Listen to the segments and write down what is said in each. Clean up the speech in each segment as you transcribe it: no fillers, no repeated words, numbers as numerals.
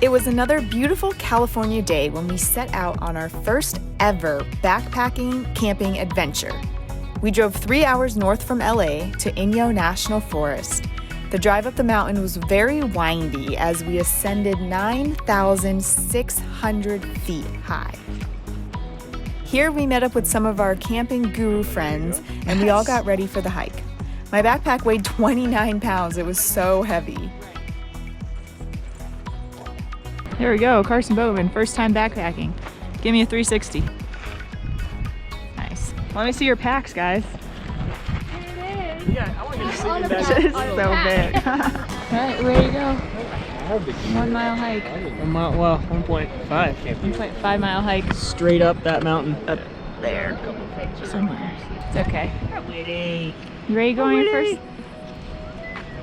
It was another beautiful California day when we set out on our first ever backpacking camping adventure. We drove 3 hours north from LA to Inyo National Forest. The drive up the mountain was very windy as we ascended 9,600 feet high. Here we met up with some of our camping guru friends and we all got ready for the hike. My backpack weighed 29 pounds. It was so heavy. There we go, Carson Bowman, first time backpacking. Give me a 360. Nice. Let me see your packs, guys. Here it is. Yeah, I want to see On a that. pack. It's so big. All right, ready to go. 1 mile hike. 1 mile, well, 1.5. 1.5 mile hike. Straight up that mountain. Up there. Somewhere. It's okay. You ready to go on your first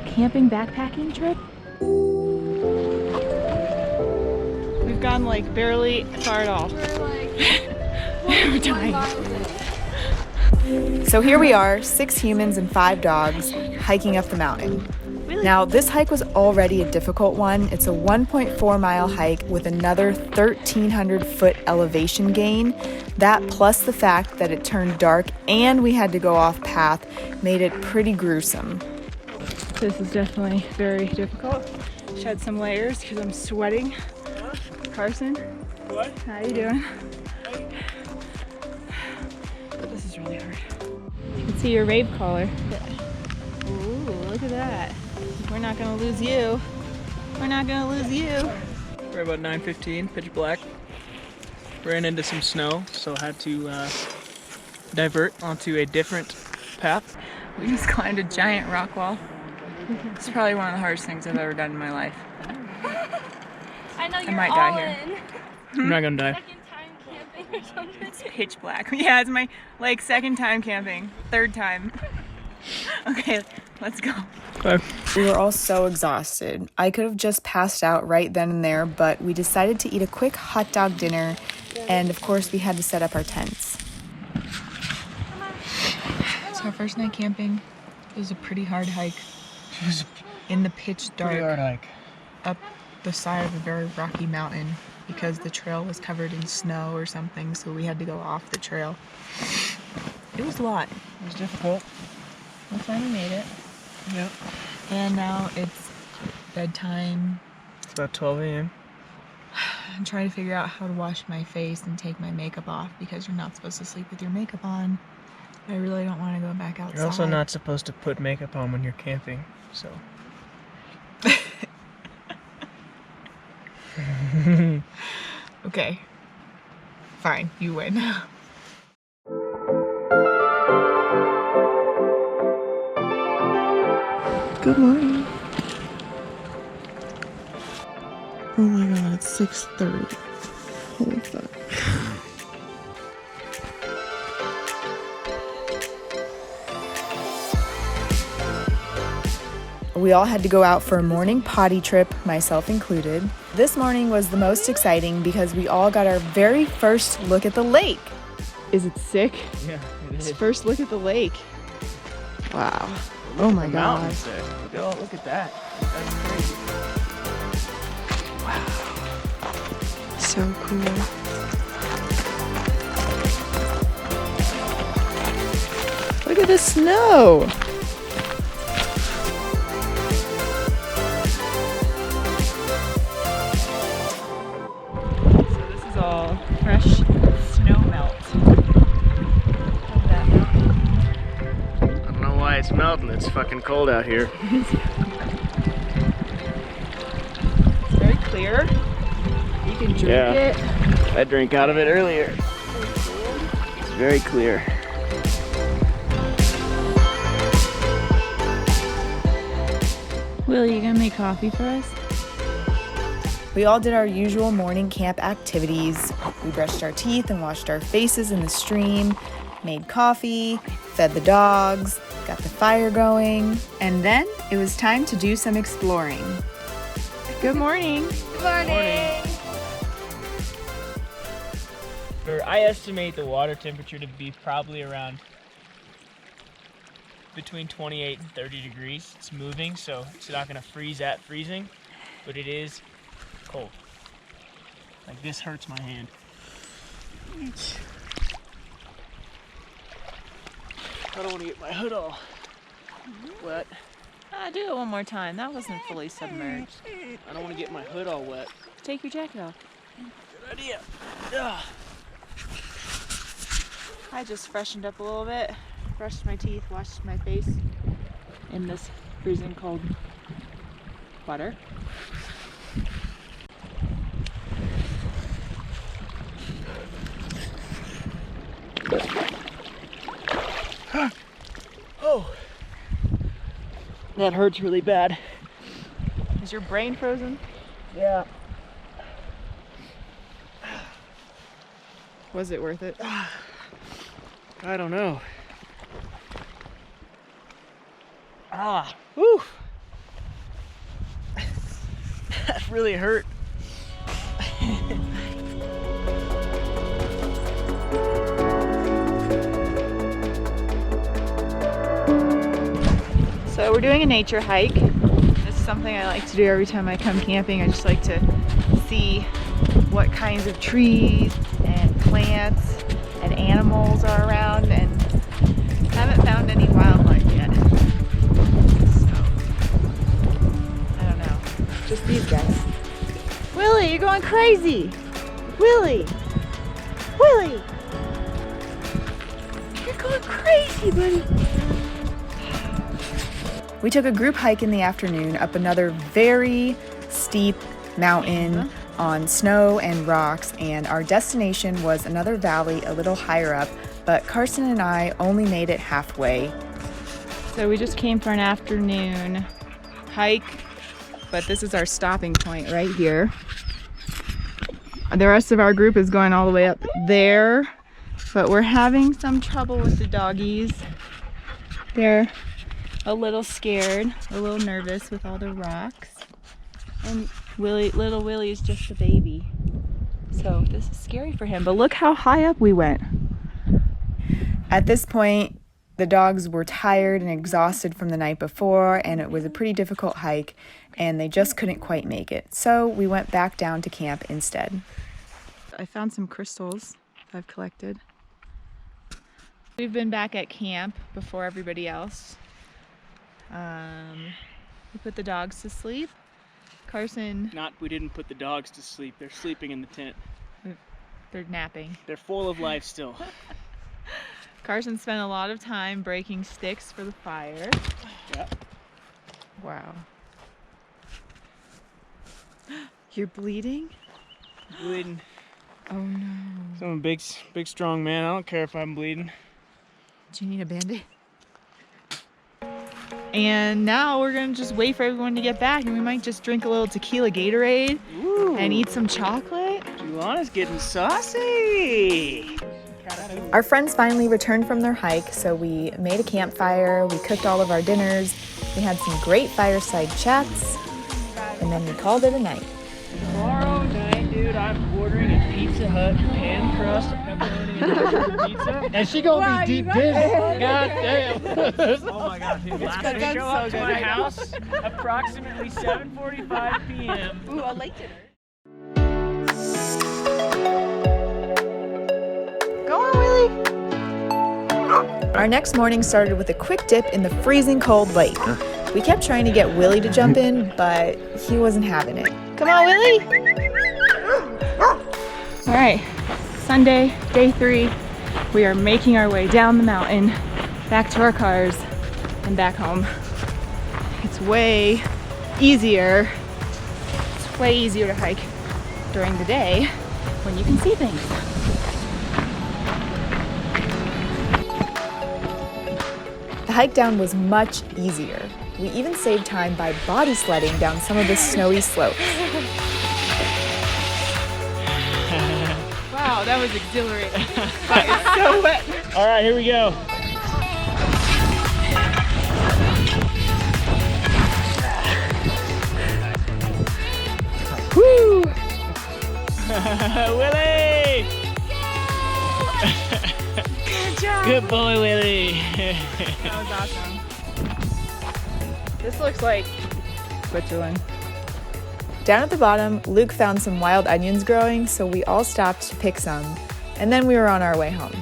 camping backpacking trip? We've gone like barely far at all. We're like We're dying. So here we are, 6 humans and 5 dogs, hiking up the mountain. Now, this hike was already a difficult one. It's a 1.4 mile hike with another 1,300 foot elevation gain. That plus the fact that it turned dark and we had to go off path made it pretty gruesome. This is definitely very difficult. Shed some layers because I'm sweating. Carson, What? how you doing? This is really hard. You can see your rave collar. Ooh, look at that. We're not gonna lose you. We're not gonna lose you. We're about 9:15, pitch black. Ran into some snow, so had to divert onto a different path. We just climbed a giant rock wall. It's probably one of the hardest things I've ever done in my life. I know you're might all die here. in. I'm not gonna die. Second time camping or something. It's pitch black. Yeah, it's my like 2nd time camping. 3rd time. Okay, let's go. Okay. We were all so exhausted. I could have just passed out right then and there, but we decided to eat a quick hot dog dinner, and of course we had to set up our tents. So our first night camping, it was a pretty hard hike. It was In the pitch a pretty hard dark, hike. up the side of a very rocky mountain because the trail was covered in snow or something, so we had to go off the trail. It was a lot. It was difficult. We finally made it. Yep. And now it's bedtime. It's about 12 a.m. I'm trying to figure out how to wash my face and take my makeup off because you're not supposed to sleep with your makeup on. I really don't want to go back outside. You're also not supposed to put makeup on when you're camping, so. Okay. Fine, you win. Good morning. Oh my god, it's 6:30. Holy fuck. We all had to go out for a morning potty trip, myself included. This morning was the most exciting because we all got our very first look at the lake. Is it sick? Yeah, it It's first look at the lake. Wow. Oh my god. Look at that. That's crazy. So cool. Look at the snow. So this is all fresh snow melt. Look at that mountain. I don't know why it's melting. It's fucking cold out here. It's very clear. You can drink it. I drank out of it earlier. It's very clear. Will, you gonna make coffee for us? We all did our usual morning camp activities. We brushed our teeth and washed our faces in the stream, made coffee, fed the dogs, got the fire going, and then it was time to do some exploring. Good morning. Good morning. I estimate the water temperature to be probably around between 28 and 30 degrees. It's moving, so it's not going to freeze at freezing, but it is cold. Like this hurts my hand. I don't want to get my hood all wet. Do it one more time. That wasn't fully submerged. I don't want to get my hood all wet. Take your jacket off. Good idea. Ugh. I just freshened up a little bit, brushed my teeth, washed my face in this freezing cold water. Oh, that hurts really bad. Is your brain frozen? Yeah. Was it worth it? I don't know. Whew. That really hurt. So we're doing a nature hike. This is something I like to do every time I come camping. I just like to see what kinds of trees and plants and animals are around, and haven't found any wildlife yet. So, I don't know. Just these guys. Willie, you're going crazy! Willie! Willie! You're going crazy, buddy! We took a group hike in the afternoon up another very steep mountain on snow and rocks, and our destination was another valley a little higher up, but Carson and I only made it halfway. So we just came for an afternoon hike, but this is our stopping point right here. The rest of our group is going all the way up there, but we're having some trouble with the doggies. They're a little scared, a little nervous with all the rocks. And little Willie is just a baby. So this is scary for him, but look how high up we went. At this point, the dogs were tired and exhausted from the night before, and it was a pretty difficult hike, and they just couldn't quite make it. So we went back down to camp instead. I found some crystals I've collected. We've been back at camp before everybody else. We put the dogs to sleep. Carson... We didn't put the dogs to sleep. They're sleeping in the tent. They're napping. They're full of life still. Carson spent a lot of time breaking sticks for the fire. Yeah. Wow. You're bleeding? Bleeding. Oh no. I'm a big, strong man. I don't care if I'm bleeding. Do you need a Band-Aid? And now we're gonna just wait for everyone to get back, and we might just drink a little tequila Gatorade. Ooh. And eat some chocolate. Julana's getting saucy. Our friends finally returned from their hike, so we made a campfire, we cooked all of our dinners, we had some great fireside chats, and then we called it a night. Tomorrow night, dude, I'm ordering a Pizza Hut pan crust pepperoni and mushroom pizza. And she gonna be deep dish. God damn. Oh my god, dude. Last night, show up to my house approximately 7:45 p.m. Ooh, a late dinner. Go on, Willie! Our next morning started with a quick dip in the freezing cold lake. We kept trying to get Willie to jump in, but he wasn't having it. Come on, Willie! All right, Sunday, day 3. We are making our way down the mountain, back to our cars, and back home. It's way easier. It's way easier to hike during the day when you can see things. The hike down was much easier. We even saved time by body sledding down some of the snowy slopes. Wow, that was exhilarating. But it's so wet. All right, here we go. Woo! Willie! Good job. Good boy, Willie. That was awesome. This looks like Switzerland. Down at the bottom, Luke found some wild onions growing, so we all stopped to pick some, and then we were on our way home.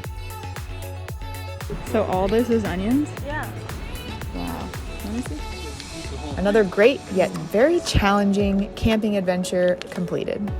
So all this is onions? Yeah. Wow. Let me see. Another great yet very challenging camping adventure completed.